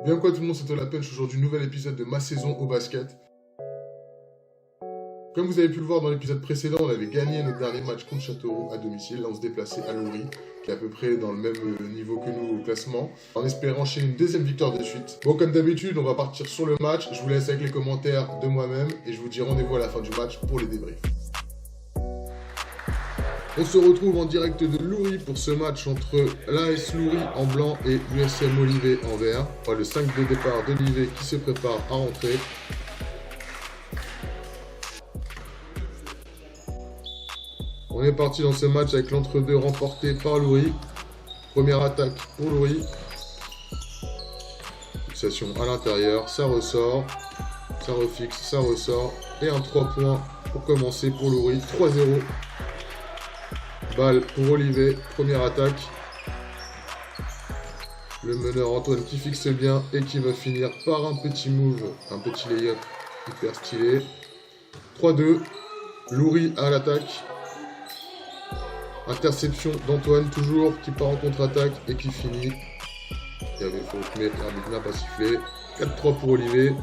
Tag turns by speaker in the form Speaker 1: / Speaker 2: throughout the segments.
Speaker 1: Bien quoi tout le monde, c'est la Penche. Aujourd'hui, nouvel épisode de ma saison au basket. Comme vous avez pu le voir dans l'épisode précédent, on avait gagné notre dernier match contre Châteauroux à domicile. Là, on se déplaçait à Loury, qui est à peu près dans le même niveau que nous au classement, en espérant enchaîner une deuxième victoire de suite. Bon, comme d'habitude, on va partir sur le match. Je vous laisse avec les commentaires de moi-même et je vous dis rendez-vous à la fin du match pour les débriefs. On se retrouve en direct de Loury pour ce match entre l'AS Loury en blanc et l'USM Olivet en vert. Le 5 de départ d'Olivet qui se prépare à rentrer. On est parti dans ce match avec l'entre-deux remporté par Loury. Première attaque pour Loury. Fixation à l'intérieur, ça ressort. Ça refixe, ça ressort. Et un 3 points pour commencer pour Loury. 3-0. Balle pour Olivet, première attaque. Le meneur Antoine qui fixe bien et qui va finir par un petit move, un petit lay-up hyper stylé. 3-2, Loury à l'attaque. Interception d'Antoine toujours qui part en contre-attaque et qui finit. Il y avait faute mais l'arbitre n'a pas sifflé. 4-3 pour Olivet.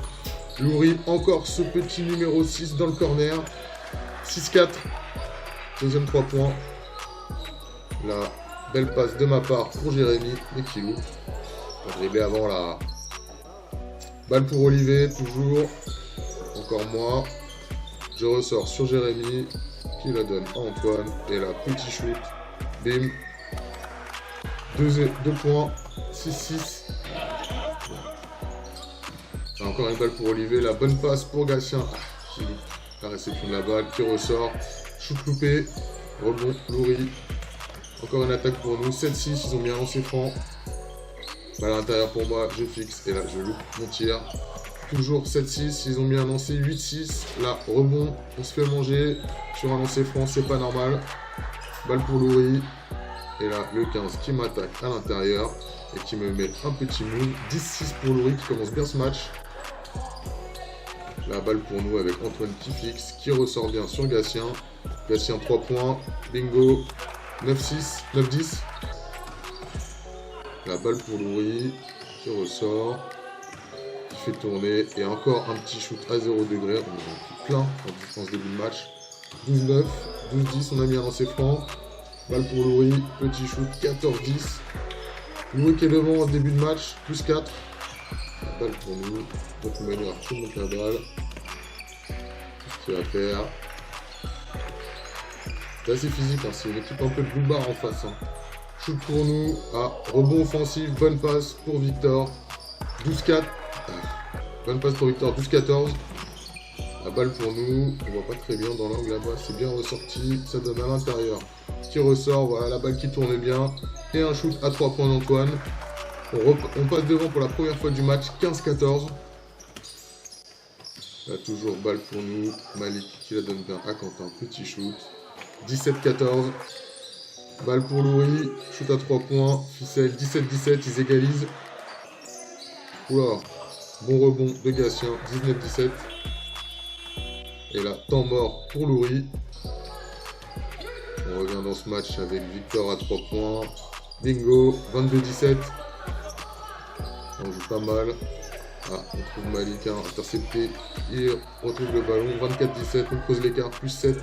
Speaker 1: Loury encore ce petit numéro 6 dans le corner. 6-4. Deuxième 3 points. La belle passe de ma part pour Jérémy, mais qui loupe. Dribbler avant la balle pour Olivet, toujours. Encore moi. Je ressors sur Jérémy, qui la donne à Antoine. Et là, petit shoot. Bim. 2 points. 6-6. Encore une balle pour Olivet. La bonne passe pour Gatien. Qui loupe la réception de la balle, qui ressort. Shoot loupé. Rebond, Loury. Encore une attaque pour nous, 7-6, ils ont bien lancé franc. Balle à l'intérieur pour moi, je fixe et là je loupe mon tir. Toujours 7-6, ils ont bien lancé 8-6. Là, rebond, on se fait manger sur un lancer franc, c'est pas normal. Balle pour Loury. Et là, le 15 qui m'attaque à l'intérieur et qui me met un petit move. 10-6 pour Loury qui commence bien ce match. La balle pour nous avec Antoine qui fixe, qui ressort bien sur Gatien. Gatien 3 points, bingo. 9-6, 9-10. La balle pour Loury, qui ressort, qui fait tourner, et encore un petit shoot à 0 degré. On est plein en début de match. 12-9, 12-10, on a mis un lancer franc. Balle pour Loury, petit shoot, 14-10. Loury qui est devant en début de match, plus 4. La balle pour nous, donc on va venir remonter la balle. Ce qu'il va faire. C'est assez physique, hein. C'est une équipe un peu de boulevard en face. Hein. Shoot pour nous, rebond offensif, bonne passe pour Victor. 12-4. Bonne passe pour Victor, 12-14. La balle pour nous, on voit pas très bien dans l'angle là-bas, c'est bien ressorti, ça donne à l'intérieur. Qui ressort, voilà la balle qui tourne bien. Et un shoot à 3 points d'Antoine. On passe devant pour la première fois du match, 15-14. Là toujours balle pour nous, Malik qui la donne bien à Quentin, petit shoot. 17-14. Balle pour Loury. Shoot à 3 points. Ficelle. 17-17. Ils égalisent. Oula. Bon rebond de Gatien. 19-17. Et là, temps mort pour Loury. On revient dans ce match avec Victor à 3 points. Bingo. 22-17. On joue pas mal. On trouve Malik intercepté. Il retrouve le ballon. 24-17. On creuse l'écart. Plus 7.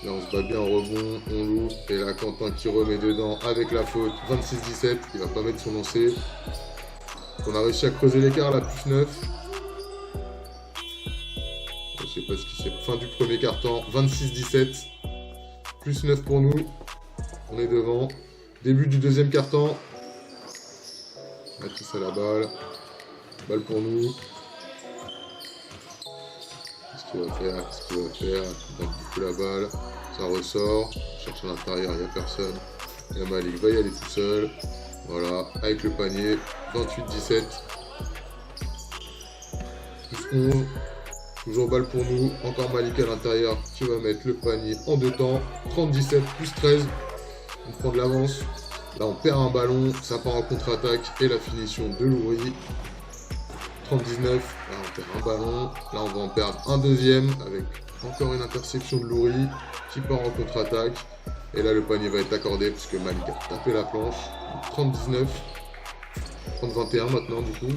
Speaker 1: Là on se bat bien en rebond, on loupe, et là Quentin qui remet dedans avec la faute, 26-17, il va pas mettre son lancer. On a réussi à creuser l'écart là, plus 9. Je sais pas ce qui s'est... Fin du premier quart-temps, 26-17, plus 9 pour nous, on est devant. Début du deuxième quart-temps. Matisse à la balle, balle pour nous. Qu'est-ce qu'il va faire, il donne beaucoup la balle, ça ressort, cherche à l'intérieur, il n'y a personne. Et Malik va y aller tout seul, voilà, avec le panier, 28-17. Plus 11, toujours balle pour nous, encore Malik à l'intérieur qui va mettre le panier en 2 temps, 30-17, plus 13, on prend de l'avance. Là on perd un ballon, ça part en contre-attaque et la finition de Loury. 39, là on perd un ballon, là on va en perdre un deuxième avec encore une interception de Loury qui part en contre-attaque. Et là le panier va être accordé puisque Malik a tapé la planche. 30-19. 30-21 maintenant du coup.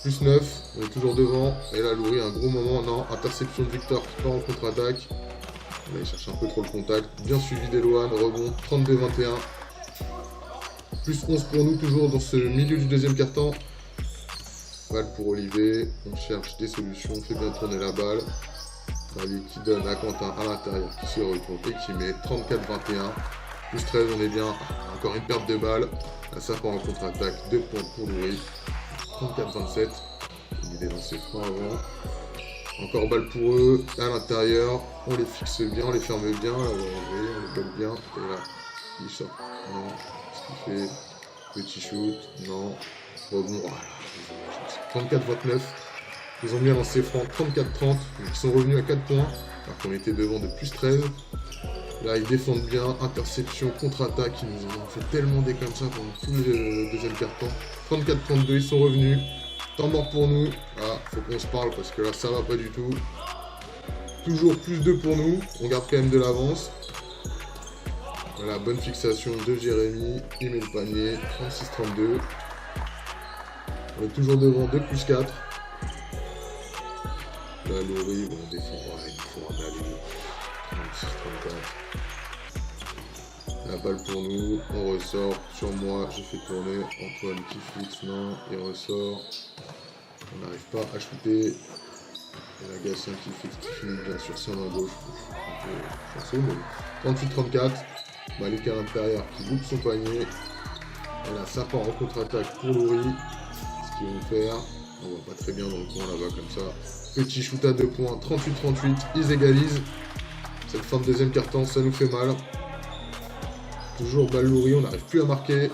Speaker 1: Plus 9, on est toujours devant. Et là, Loury, un gros moment. Non, interception de Victor qui part en contre-attaque. Là, il cherche un peu trop le contact. Bien suivi d'Eloane, rebond 32-21. Plus 11 pour nous, toujours dans ce milieu du deuxième quart-temps. Balle pour Olivier. On cherche des solutions. On fait bien tourner la balle. Allez, qui donne à Quentin à l'intérieur, qui se retourne et qui met 34-21. Plus 13, on est bien. Encore une perte de balle. Là, ça part en contre-attaque. 2 points pour Loury. 34-27. Une idée dans ses freins avant. Encore balle pour eux. À l'intérieur. On les fixe bien, on les ferme bien. Là, on les colle bien. Et là, il sort. Non. Ce qu'il fait. Petit shoot. Non. Rebond. Voilà. 34-29. Ils ont bien lancé franc. 34-30. Donc ils sont revenus à 4 points. Alors qu'on était devant de plus 13. Là, ils défendent bien. Interception, contre-attaque. Ils nous ont fait tellement des comme ça pendant tout le deuxième quart-temps. 34-32, ils sont revenus. Temps mort pour nous. Ah, faut qu'on se parle parce que là, ça va pas du tout. Toujours plus 2 pour nous. On garde quand même de l'avance. Voilà, bonne fixation de Jérémy. Il met le panier. 36-32. On est toujours devant 2 plus 4. Là, Loury, on défend. Ouais, il faut en aller. 36-34. La balle pour nous, on ressort. Sur moi, j'ai fait tourner. Antoine qui fixe, non, il ressort. On n'arrive pas à shooter. Et la Gatien qui fixe, qui finit bien sûr sur la gauche. Un peu chanceux, mais 38-34. Malik à l'intérieur qui loupe son panier. Et là, ça part en contre-attaque pour Loury. Ce qu'ils vont faire. On voit pas très bien dans le coin là-bas comme ça. Petit shoot à 2 points. 38-38. Ils égalisent. Cette fin de deuxième quart-temps, ça nous fait mal. Toujours balle Loury, on n'arrive plus à marquer.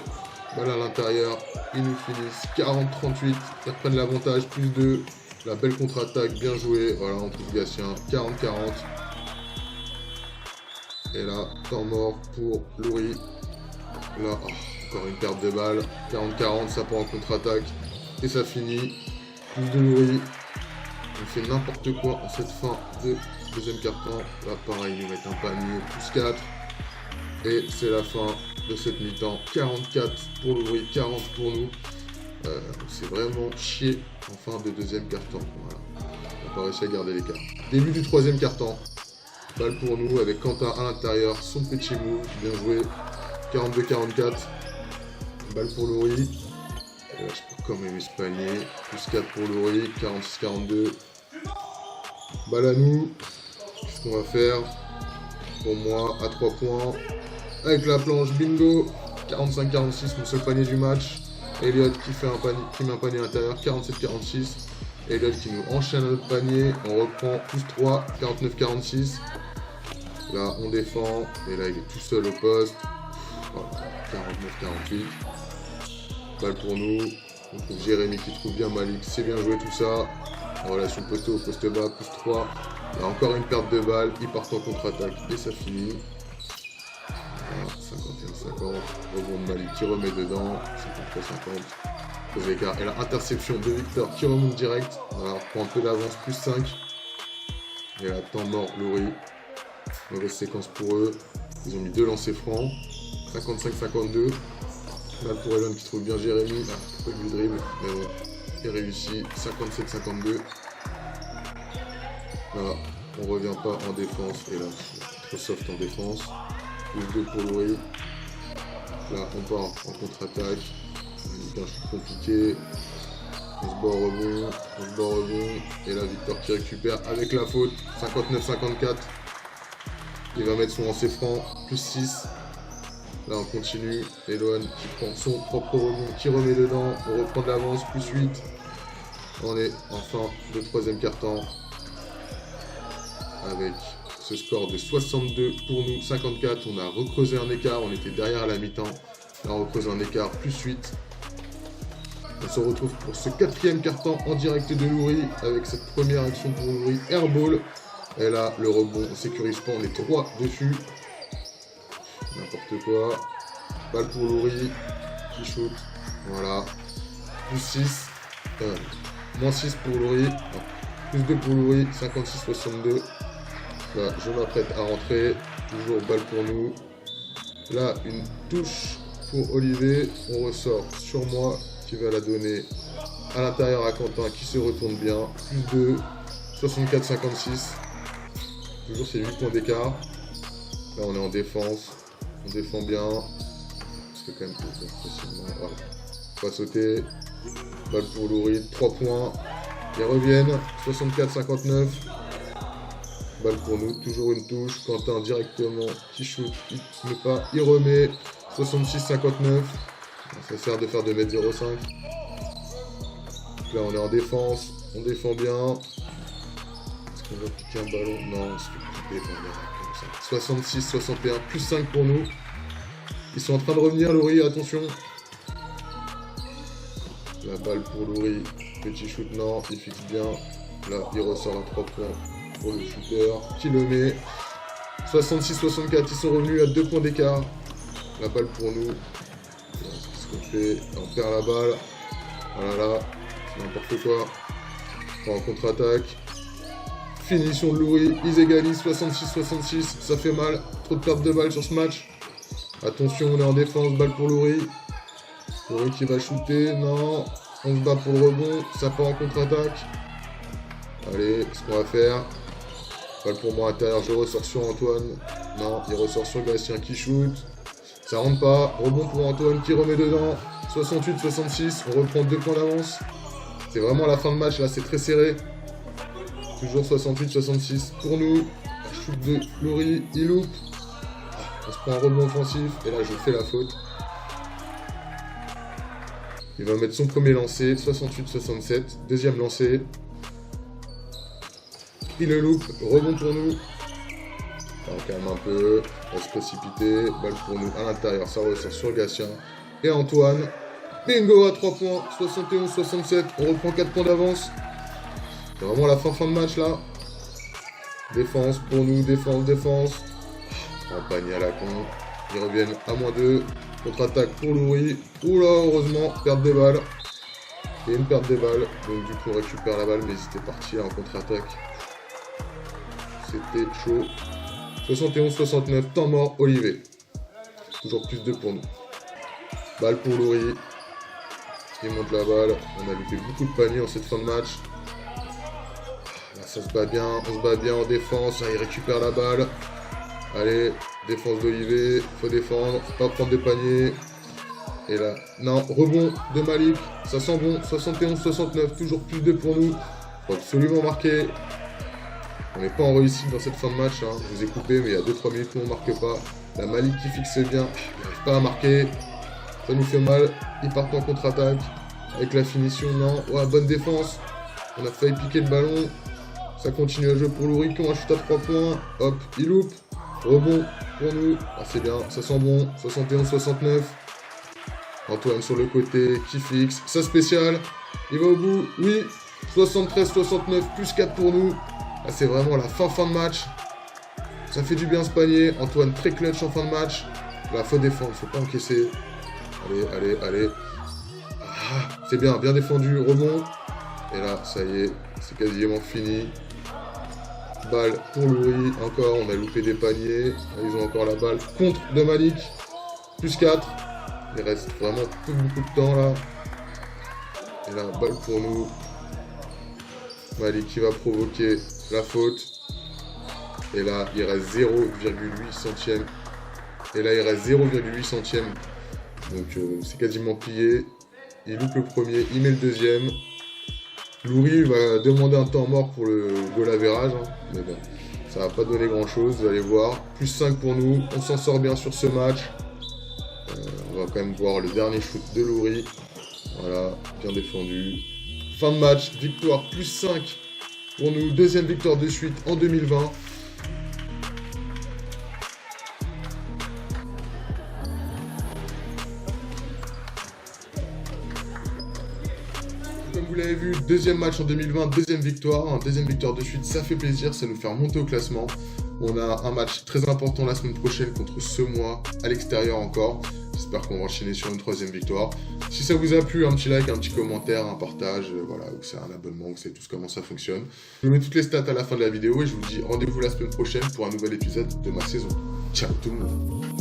Speaker 1: Balle à l'intérieur, ils nous finissent 40-38. Ils reprennent l'avantage, plus 2. La belle contre-attaque, bien jouée. Voilà, on trouve Gatien, 40-40. Et là, temps mort pour Loury. Là, encore une perte de balle. 40-40, ça part en contre-attaque. Et ça finit. Plus de Loury. On fait n'importe quoi en cette fin de deuxième quart-temps. Là, pareil, ils nous mettent un panier, plus 4. Et c'est la fin de cette mi-temps. 44 pour Loury, 40 pour nous. C'est vraiment chier en fin de deuxième quart-temps. Voilà. On n'a pas réussi à garder l'écart. Début du troisième quart-temps. Balle pour nous avec Quentin à l'intérieur. Son petit move, bien joué. 42-44. Balle pour Loury. Et là, je peux quand même ce panier. Plus 4 pour Loury. 46-42. Balle à nous. Qu'est-ce qu'on va faire? Pour moi, à 3 points. Avec la planche, bingo. 45-46, mon seul panier du match. Elliot qui fait un panier, qui met un panier à l'intérieur. 47-46. Elliot qui nous enchaîne notre panier. On reprend plus 3. 49-46. Là, on défend. Et là, il est tout seul au poste. Voilà, 49-48. Balle pour nous. On trouve Jérémy qui trouve bien Malik. C'est bien joué tout ça. En relation poteau au poste bas, plus 3. Il y a encore une perte de balle. Ils partent en contre-attaque. Et ça finit. 51-50, rebond de Malik qui remet dedans, 53-50, aux écarts, et la interception de Victor qui remonte direct, voilà, on reprend un peu d'avance, plus 5, et là, temps mort, Loury, mauvaise séquence pour eux, ils ont mis 2 lancers francs, 55-52, là pour Elon qui trouve bien Jérémy, pas vu le dribble, mais bon, il réussit, 57-52, là, on revient pas en défense, et là, trop soft en défense, plus 2 pour Loury. Là, on part en contre-attaque. C'est un shoot compliqué. On se bat au rebond. Et là, Victor qui récupère avec la faute. 59-54. Il va mettre son lancer franc. Plus 6. Là, on continue. Eloane qui prend son propre rebond, qui remet dedans. On reprend de l'avance. Plus 8. On est en fin de troisième quart-temps. Avec ce score de 62 pour nous, 54, on a recreusé un écart, on était derrière à la mi-temps, là on recreuse un écart, plus 8. On se retrouve pour ce quatrième quart-temps en direct de Loury, avec cette première action pour Loury, airball. Et là, le rebond, on sécurise pas, on est 3 dessus. N'importe quoi. Balle pour Loury, qui shoot, voilà. Plus 6, moins 6 pour Loury, plus 2 pour Loury, 56-62. Là, je m'apprête à rentrer. Toujours balle pour nous. Là, une touche pour Olivier. On ressort sur moi. qui va la donner à l'intérieur à Quentin qui se retourne bien. Plus 2, 64-56. Toujours ces 8 points d'écart. Là on est en défense. On défend bien. C'est quand même facilement. Voilà. On va sauter. Balle pour Louride. 3 points. Ils reviennent. 64-59. Balle pour nous. Toujours une touche. Quentin directement qui shoot. Il ne pas. Il remet. 66-59. Ça sert de faire 2,05 m. Là on est en défense. On défend bien. Est-ce qu'on va piquer un ballon? Non, on se fait piquer comme ça. 66-61. Plus 5 pour nous. Ils sont en train de revenir, Laurie, attention. La balle pour Laurie. Petit shoot, non, il fixe bien. Là, il ressort à 3 points pour le shooter. Qui le met. 66-64, ils sont revenus à 2 points d'écart. La balle pour nous. Qu'est-ce qu'on fait? On perd la balle. Voilà, c'est n'importe quoi. En contre-attaque. Finition de Laurie. Ils égalisent 66-66. Ça fait mal. Trop de pertes de balles sur ce match. Attention, on est en défense, balle pour Laurie. Laurie qui va shooter, non. On se bat pour le rebond, ça part en contre-attaque. Allez, ce qu'on va faire. Balle pour moi à l'intérieur, je ressors sur Antoine. Non, il ressort sur Gatien qui shoot. Ça rentre pas, rebond pour Antoine qui remet dedans. 68-66, on reprend 2 points d'avance. C'est vraiment la fin de match, là c'est très serré. Toujours 68-66 pour nous. Shoot de Laurie, il loupe. On se prend un rebond offensif, et là je fais la faute. Il va mettre son premier lancer, 68-67, deuxième lancer. Il le loupe, rebond pour nous. On calme un peu, on va se précipiter, balle pour nous à l'intérieur, ça ressort sur Gatien. Et Antoine, bingo à 3 points, 71-67, on reprend 4 points d'avance. C'est vraiment la fin de match là. Défense pour nous, défense. Un panier à la con. Ils reviennent à -2. Contre-attaque pour Laurie. Oula, heureusement, perte des balles. Et une perte des balles. Donc du coup, on récupère la balle, mais ils étaient partis en contre-attaque. C'était chaud. 71-69. Temps mort, Olivier. Toujours plus 2 pour nous. Balle pour Laurie. Il monte la balle. On a loupé beaucoup de paniers en cette fin de match. Là, ça se bat bien. On se bat bien en défense. Là, il récupère la balle. Allez, défense d'Olivier, faut défendre, faut pas prendre des paniers. Et là, non, rebond de Malik, ça sent bon, 71-69, toujours plus 2 pour nous. Faut absolument marquer. On n'est pas en réussite dans cette fin de match, hein. Je vous ai coupé, mais il y a 2-3 minutes où on marque pas. La Malik qui fixe bien, il n'arrive pas à marquer. Ça nous fait mal, ils partent en contre-attaque. Avec la finition, non, ouais, bonne défense. On a failli piquer le ballon. Ça continue à jouer pour Laurie, qui a shoot à 3 points. Hop, il loupe. Rebond pour nous. Ah, c'est bien, ça sent bon. 71-69. Antoine sur le côté qui fixe. Ça spécial. Il va au bout. Oui. 73-69. Plus 4 pour nous. Là, c'est vraiment la fin de match. Ça fait du bien ce panier. Antoine très clutch en fin de match. Là, faut défendre. Faut pas encaisser. Allez. Ah, c'est bien défendu. Rebond. Et là, ça y est. C'est quasiment fini. Balle pour Laurie, encore, on a loupé des paniers. Ils ont encore la balle contre de Malik. Plus 4. Il reste vraiment beaucoup de temps là. Et là, balle pour nous. Malik qui va provoquer la faute. Et là, il reste 0,8 centième. Et là, il reste 0,8 centième. Donc, c'est quasiment plié. Il loupe le premier, il met le deuxième. Laurie va demander un temps mort pour le goal average, hein. Mais bon, ça va pas donner grand chose, vous allez voir. Plus 5 pour nous, on s'en sort bien sur ce match. On va quand même voir le dernier shoot de Laurie. Voilà, bien défendu. Fin de match, victoire plus 5 pour nous, deuxième victoire de suite en 2020. Comme vous l'avez vu, deuxième match en 2020, deuxième victoire de suite, ça fait plaisir, ça nous fait remonter au classement. On a un match très important la semaine prochaine contre Semois, à l'extérieur encore. J'espère qu'on va enchaîner sur une troisième victoire. Si ça vous a plu, un petit like, un petit commentaire, un partage, voilà, ou c'est un abonnement, vous savez tous comment ça fonctionne. Je vous mets toutes les stats à la fin de la vidéo et je vous dis rendez-vous la semaine prochaine pour un nouvel épisode de ma saison. Ciao tout le monde.